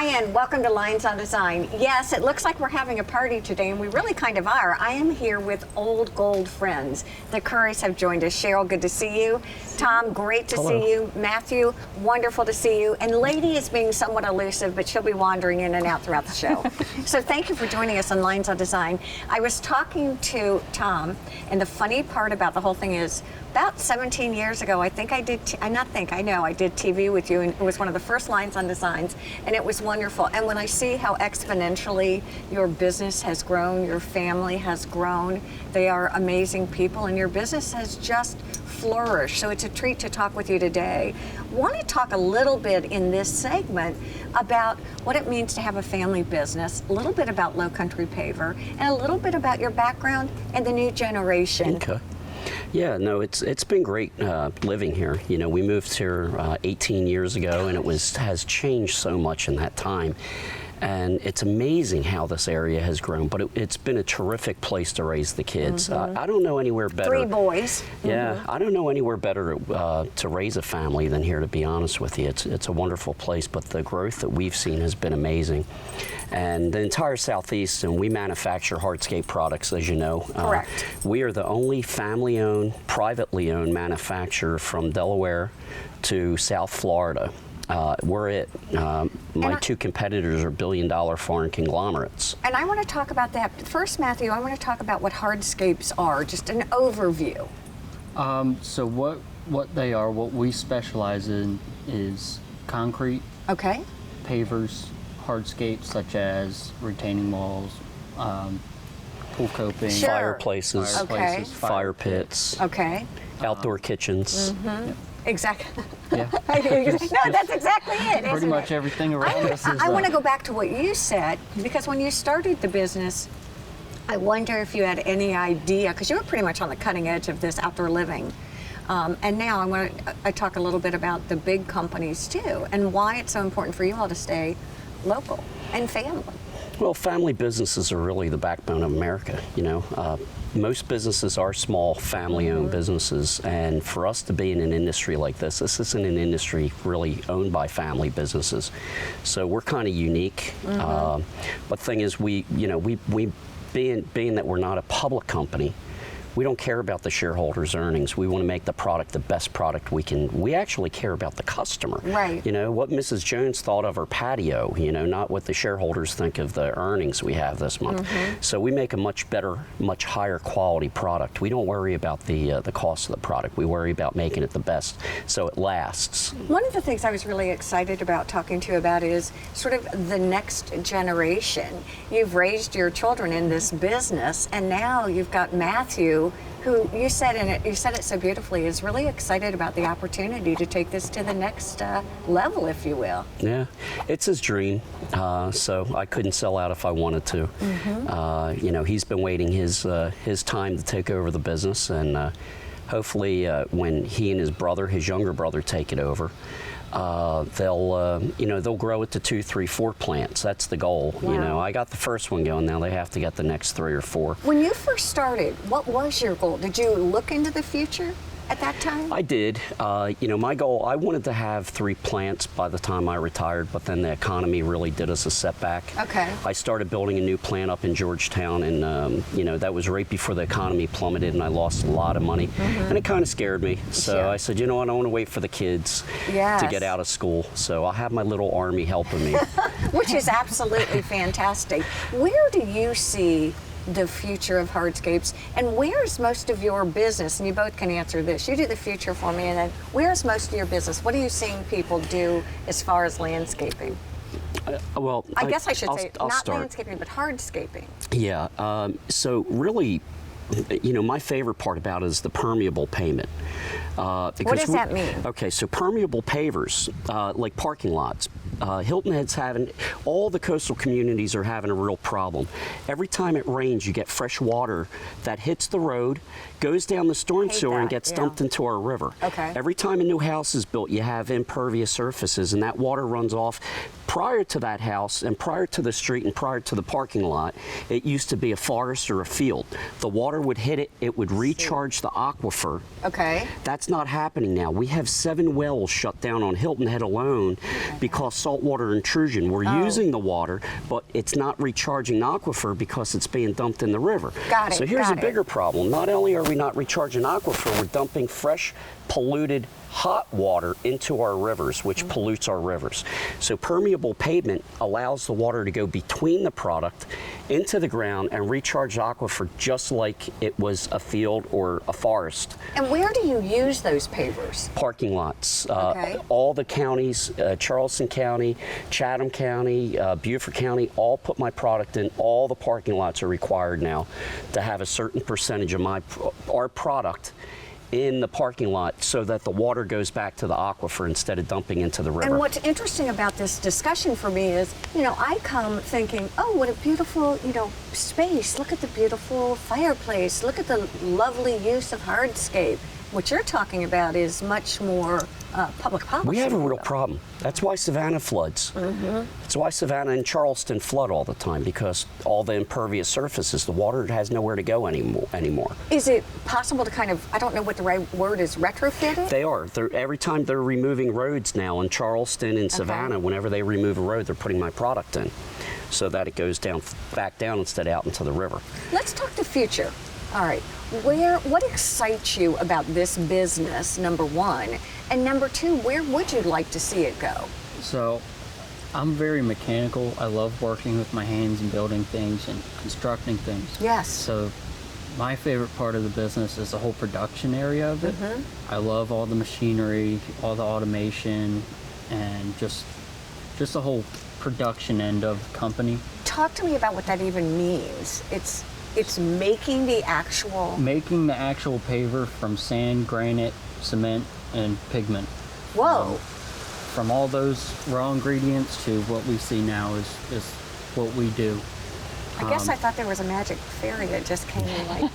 Hi, and welcome to Lynes on Design. Yes, it looks like we're having a party today, and we really kind of are. I am here with old gold friends. The Currys have joined us. Cheryl, good to see you. Tom, great to see you. Matthew, wonderful to see you. And Lady is being somewhat elusive, but she'll be wandering in and out throughout the show. So thank you for joining us on Lynes on Design. I was talking to Tom, and the funny part about the whole thing is, about 17 years ago, I think I did, I know I did TV with you, and it was one of the first Lynes on Designs, and it was wonderful. And when I see how exponentially your business has grown, your family has grown, they are amazing people, and your business has just flourished. So it's a treat to talk with you today. I want to talk a little bit in this segment about what it means to have a family business, a little bit about Lowcountry Paver, and a little bit about your background and the new generation. Okay. Yeah, no, it's been great living here. You know, we moved here 18 years ago, and has changed so much in that time. And it's amazing how this area has grown, but it's been a terrific place to raise the kids. I don't know anywhere better. 3 boys. Yeah, I don't know anywhere better to raise a family than here, to be honest with you. It's a wonderful place, but the growth that we've seen has been amazing. And the entire Southeast, and we manufacture Hardscape products, as you know. Correct. We are the only family-owned, privately owned manufacturer from Delaware to South Florida. We're it. My 2 competitors are billion-dollar foreign conglomerates. And I want to talk about that. First, Matthew, I want to talk about what hardscapes are, just an overview. So what they are, what we specialize in is concrete, Okay. pavers, hardscapes such as retaining walls, pool coping, Sure. Fireplaces, Okay. fire pits, Okay. outdoor kitchens. Exactly. Yeah. No, that's exactly it. Pretty isn't much it? everything around us is I want to go back to what you said, because when you started the business, I wonder if you had any idea, because you were pretty much on the cutting edge of this outdoor living. And now I want to talk a little bit about the big companies too, and why it's so important for you all to stay local and family. Well, family businesses are really the backbone of America, you know. Most businesses are small, family-owned businesses, and for us to be in an industry like this isn't an industry really owned by family businesses. So we're kind of unique. But the thing is, we being that we're not a public company, we don't care about the shareholders' earnings. We want to make the product the best product we can. We actually care about the customer. Right. You know, what Mrs. Jones thought of her patio, you know, not what the shareholders think of the earnings we have this month. So we make a much better, much higher quality product. We don't worry about the cost of the product. We worry about making it the best so it lasts. One of the things I was really excited about talking to you about is sort of the next generation. You've raised your children in this business, and now you've got Matthew, who you said it so beautifully, is really excited about the opportunity to take this to the next level, if you will. Yeah, it's his dream, so I couldn't sell out if I wanted to. You know, he's been waiting his time to take over the business, and hopefully when he and his brother, his younger brother, take it over, they'll grow it to 2, 3, 4 plants. That's the goal. Wow. You know, I got the first one going. Now they have to get the next 3 or 4. When you first started, what was your goal? Did you look into the future at that time? I did. You know, my goal, I wanted to have 3 plants by the time I retired, but then the economy really did us a setback. Okay. I started building a new plant up in Georgetown, and you know, that was right before the economy plummeted, and I lost a lot of money, and it kind of scared me. So Sure. I said, you know what, I want to wait for the kids Yes. to get out of school. So I'll have my little army helping me. Which is absolutely fantastic. Where do you see the future of hardscapes, and where's most of your business? And you both can answer this. You do the future for me, and then where's most of your business? What are you seeing people do as far as landscaping? Well, I guess I should say I'll not start. landscaping, but hardscaping. Yeah, so really, you know, my favorite part about it is the permeable pavement. What does that mean? Okay, so permeable pavers, like parking lots. Hilton Head's having, all the coastal communities are having a real problem. Every time it rains, you get fresh water that hits the road, goes down the storm sewer, and gets dumped into our river. Okay. Every time a new house is built, you have impervious surfaces, and that water runs off, prior to that house and prior to the street and prior to the parking lot, it used to be a forest or a field. The water would hit it, it would recharge the aquifer. Okay. That's not happening now. We have 7 wells shut down on Hilton Head alone because saltwater intrusion. We're using the water, but it's not recharging the aquifer because it's being dumped in the river. Got it, So here's got a it. bigger problem. Not only are we not recharging aquifer, we're dumping fresh, polluted, hot water into our rivers, which pollutes our rivers. So permeable pavement allows the water to go between the product into the ground and recharge the aquifer just like it was a field or a forest. And where do you use those pavers? Parking lots. Okay. All the counties, Charleston County, Chatham County, Beaufort County, all put my product in. All the parking lots are required now to have a certain percentage of our product in the parking lot so that the water goes back to the aquifer instead of dumping into the river. And what's interesting about this discussion for me is, I come thinking, oh, what a beautiful, space. Look at the beautiful fireplace. Look at the lovely use of Hardscape. What you're talking about is much more public policy. We have a real problem. That's why Savannah floods. That's why Savannah and Charleston flood all the time, because all the impervious surfaces, the water has nowhere to go anymore. Is it possible to kind of, I don't know what the right word is, retrofit it? They are. Every time they're removing roads now in Charleston and Savannah, whenever they remove a road, they're putting my product in so that it goes back down instead of out into the river. Let's talk the future. All right, what excites you about this business, number one? And number two, where would you like to see it go? So I'm very mechanical. I love working with my hands and building things and constructing things. Yes. So my favorite part of the business is the whole production area of it. I love all the machinery, all the automation, and just the whole production end of the company. Talk to me about what that even means. It's making the actual... Making the actual paver from sand, granite, cement, and pigment. Whoa. From all those raw ingredients to what we see now is what we do. I guess I thought there was a magic fairy that just came and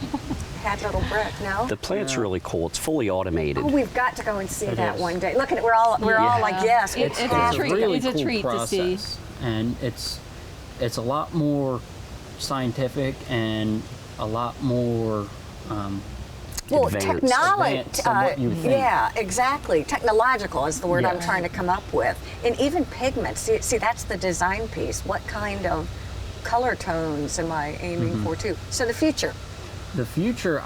had little brick, no? The plant's really cool. It's fully automated. Oh, we've got to go and see It that is. one day. Look at it, we're all like, yes, we It's have a to. treat. really It's a cool treat to see. process. And it's a lot more scientific and a lot more Well, advanced. technology, Advanced than what you would think. yeah, exactly. Technological is the word I'm Yeah. trying to come up with. And even pigments, see, that's the design piece. What kind of color tones am I aiming for too? So the future. The future,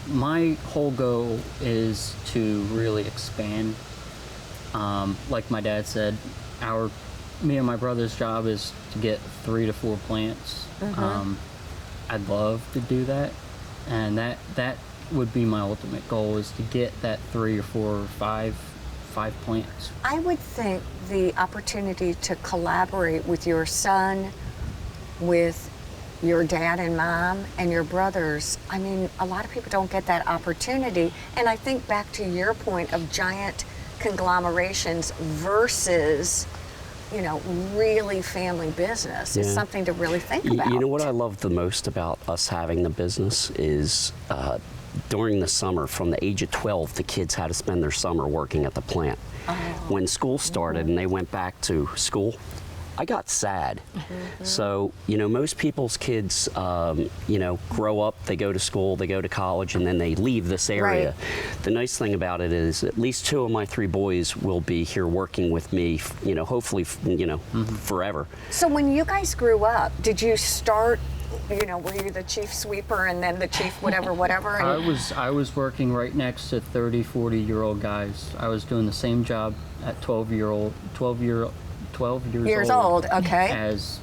my whole goal is to really expand. Like my dad said, me and my brother's job is to get 3 to 4 plants. I'd love to do that, and that would be my ultimate goal, is to get that 3 or 4 or 5 plants. I would think the opportunity to collaborate with your son, with your dad and mom, and your brothers, I mean, a lot of people don't get that opportunity. And I think back to your point of giant conglomerations versus, really family business is Yeah. something to really think about. You know what I love the most about us having the business is during the summer, from the age of 12, the kids had to spend their summer working at the plant. When school started and they went back to school, I got sad. So, most people's kids, grow up, they go to school, they go to college, and then they leave this area. Right. The nice thing about it is at least 2 of my 3 boys will be here working with me, hopefully, forever. So when you guys grew up, did you start, were you the chief sweeper and then the chief whatever? And I was working right next to 30, 40-year-old guys. I was doing the same job at 12 years old, okay. as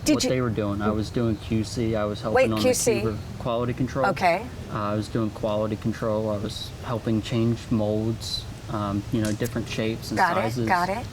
Did what you- they were doing. I was doing QC. I was helping on QC. the quality control. Okay. I was doing quality control. I was helping change molds, different shapes and sizes. Got it.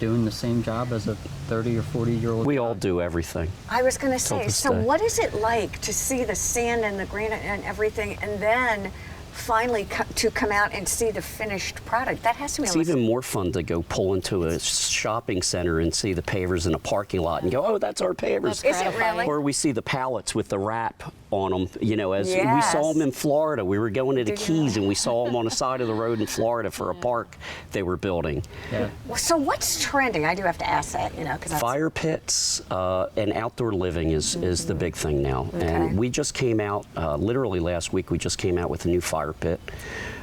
Doing the same job as a 30 or 40-year-old. We all do everything. I was going to Till say, this so day. what is it like to see the sand and the granite and everything, and then finally to come out and see the finished product? That has to be It's almost... even more fun to go pull into a shopping center and see the pavers in a parking lot and go, oh, that's our pavers. That's Is it gratifying. really? Or we see the pallets with the wrap on them, you know, as we Yes. saw them in Florida. We were going to the Did you Keys really? and we saw them on the side of the road in Florida for a park they were building. Yeah. So what's trending? I do have to ask that, you know, because Fire pits and outdoor living is the big thing now. Okay. And we just came out, literally last week, we just came out with a new fire pit.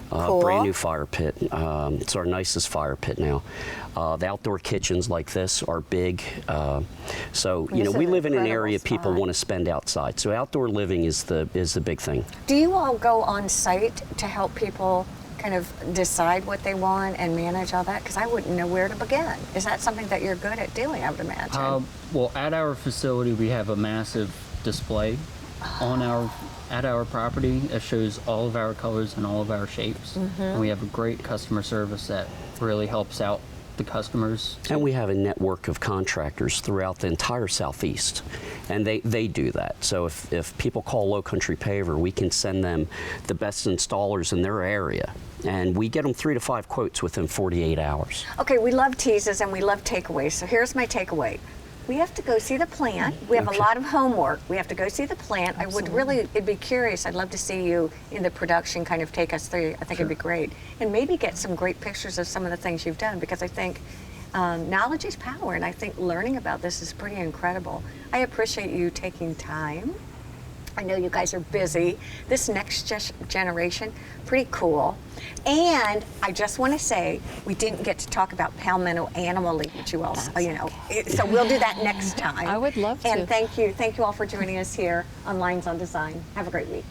Cool. Brand new fire pit. It's our nicest fire pit now. The outdoor kitchens like this are big. So you This know, is we an live in an incredible area people spot. want to spend outside. So outdoor living is the big thing. do you all go on site to help people kind of decide what they want and manage all that? Because I wouldn't know where to begin. Is that something that you're good at doing, I would imagine? Well, at our facility, we have a massive display at our property that shows all of our colors and all of our shapes. And we have a great customer service that really helps out the customers. And we have a network of contractors throughout the entire Southeast, and they do that. So if people call Lowcountry Paver, we can send them the best installers in their area, and we get them 3 to 5 quotes within 48 hours. Okay, we love teases and we love takeaways. So here's my takeaway. We have to go see the plant. We have Okay. a lot of homework. We have to go see the plant. I would really, it'd be curious. I'd love to see you in the production kind of take us through. I think it'd be great. And maybe get some great pictures of some of the things you've done, because I think knowledge is power, and I think learning about this is pretty incredible. I appreciate you taking time. I know you guys are busy. This next generation, pretty cool. And I just want to say, we didn't get to talk about Palmetto Animal League, which you all, you know, so we'll do that next time. I would love to. And thank you all for joining us here on Lines on Design. Have a great week.